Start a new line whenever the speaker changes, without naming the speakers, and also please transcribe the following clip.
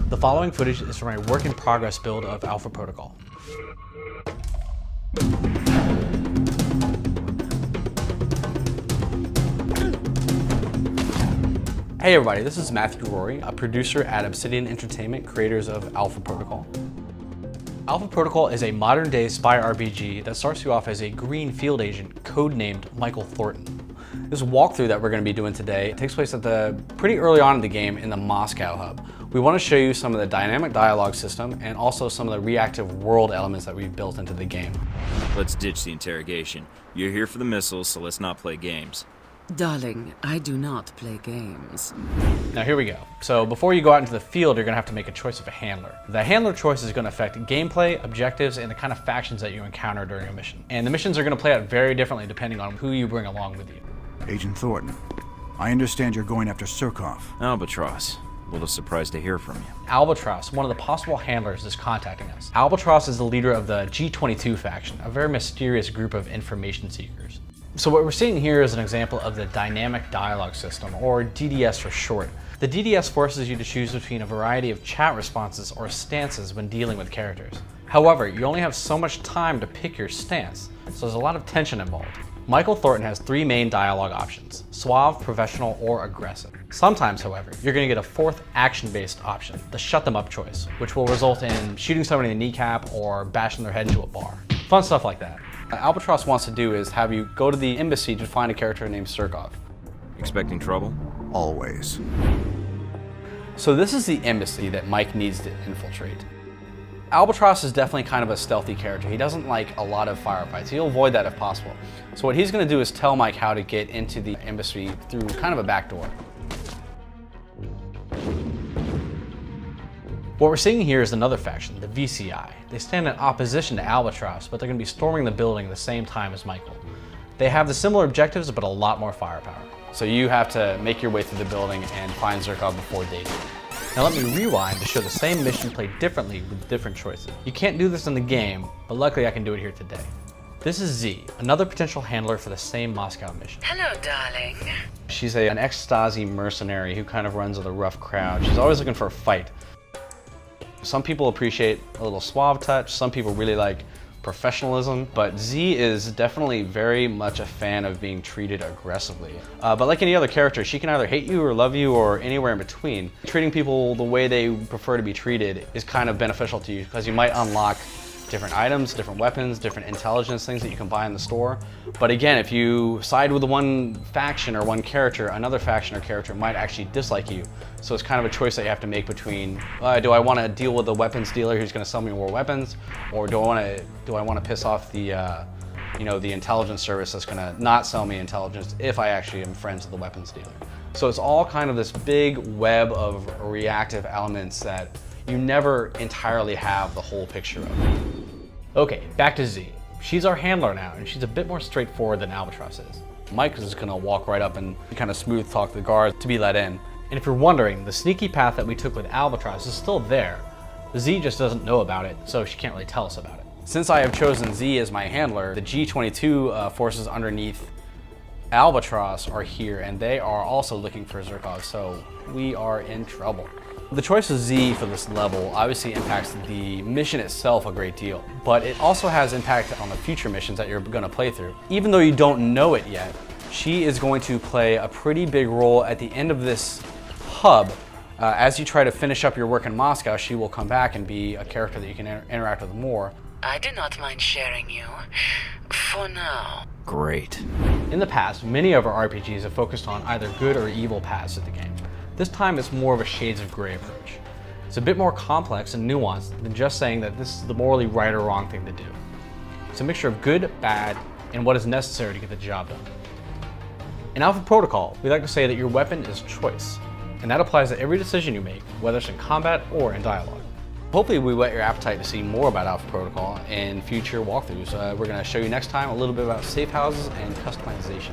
The following footage is from a work-in-progress build of Alpha Protocol. Hey everybody, this is Matthew Rory, a producer at Obsidian Entertainment, creators of Alpha Protocol. Alpha Protocol is a modern-day spy RPG that starts you off as a green field agent codenamed Michael Thornton. This walkthrough that we're going to be doing today takes place at pretty early on in the game in the Moscow hub. We want to show you some of the dynamic dialogue system and also some of the reactive world elements that we've built into the game.
Let's ditch the interrogation. You're here for the missiles, so let's not play games.
Darling, I do not play games.
Now here we go. So before you go out into the field, you're going to have to make a choice of a handler. The handler choice is going to affect gameplay, objectives, and the kind of factions that you encounter during a mission. And the missions are going to play out very differently depending on who you bring along with you.
Agent Thornton, I understand you're going after Surkov.
Albatross. A little surprised to hear from you.
Albatross, one of the possible handlers, is contacting us. Albatross is the leader of the G22 faction, a very mysterious group of information seekers. So what we're seeing here is an example of the dynamic dialogue system, or DDS for short. The DDS forces you to choose between a variety of chat responses or stances when dealing with characters. However, you only have so much time to pick your stance, so there's a lot of tension involved. Michael Thornton has three main dialogue options: suave, professional, or aggressive. Sometimes, however, you're going to get a fourth action-based option, the shut them up choice, which will result in shooting somebody in the kneecap or bashing their head into a bar. Fun stuff like that. What Albatross wants to do is have you go to the embassy to find a character named Surkov.
Expecting trouble?
Always.
So this is the embassy that Mike needs to infiltrate. Albatross is definitely kind of a stealthy character. He doesn't like a lot of firefights. He'll avoid that if possible. So what he's going to do is tell Mike how to get into the embassy through kind of a back door. What we're seeing here is another faction, the VCI. They stand in opposition to Albatross, but they're going to be storming the building at the same time as Michael. They have the similar objectives, but a lot more firepower. So you have to make your way through the building and find Surkov before they do. Now let me rewind to show the same mission played differently with different choices. You can't do this in the game, but luckily I can do it here today. This is Z, another potential handler for the same Moscow mission.
Hello, darling.
She's an ex-Stasi mercenary who kind of runs with a rough crowd. She's always looking for a fight. Some people appreciate a little suave touch, some people really like professionalism, but Z is definitely very much a fan of being treated aggressively. But like any other character, she can either hate you or love you or anywhere in between. Treating people the way they prefer to be treated is kind of beneficial to you because you might unlock different items, different weapons, different intelligence things that you can buy in the store. But again, if you side with the one faction or one character, another faction or character might actually dislike you. So it's kind of a choice that you have to make between, do I want to deal with the weapons dealer who's going to sell me more weapons, or do I want to piss off the the intelligence service that's going to not sell me intelligence if I actually am friends with the weapons dealer. So it's all kind of this big web of reactive elements that you never entirely have the whole picture of. Okay, back to Z. She's our handler now, and she's a bit more straightforward than Albatross is. Mike is just gonna walk right up and kind of smooth talk the guards to be let in. And if you're wondering, the sneaky path that we took with Albatross is still there. Z just doesn't know about it, so she can't really tell us about it. Since I have chosen Z as my handler, the G22 forces underneath Albatross are here, and they are also looking for Surkov, so we are in trouble. The choice of Z for this level obviously impacts the mission itself a great deal, but it also has impact on the future missions that you're going to play through. Even though you don't know it yet, she is going to play a pretty big role at the end of this hub. As you try to finish up your work in Moscow, she will come back and be a character that you can interact with more.
I do not mind sharing you. For now.
Great.
In the past, many of our RPGs have focused on either good or evil paths of the game. This time it's more of a shades of gray approach. It's a bit more complex and nuanced than just saying that this is the morally right or wrong thing to do. It's a mixture of good, bad, and what is necessary to get the job done. In Alpha Protocol, we like to say that your weapon is choice, and that applies to every decision you make, whether it's in combat or in dialogue. Hopefully we whet your appetite to see more about Alpha Protocol in future walkthroughs. We're going to show you next time a little bit about safe houses and customization.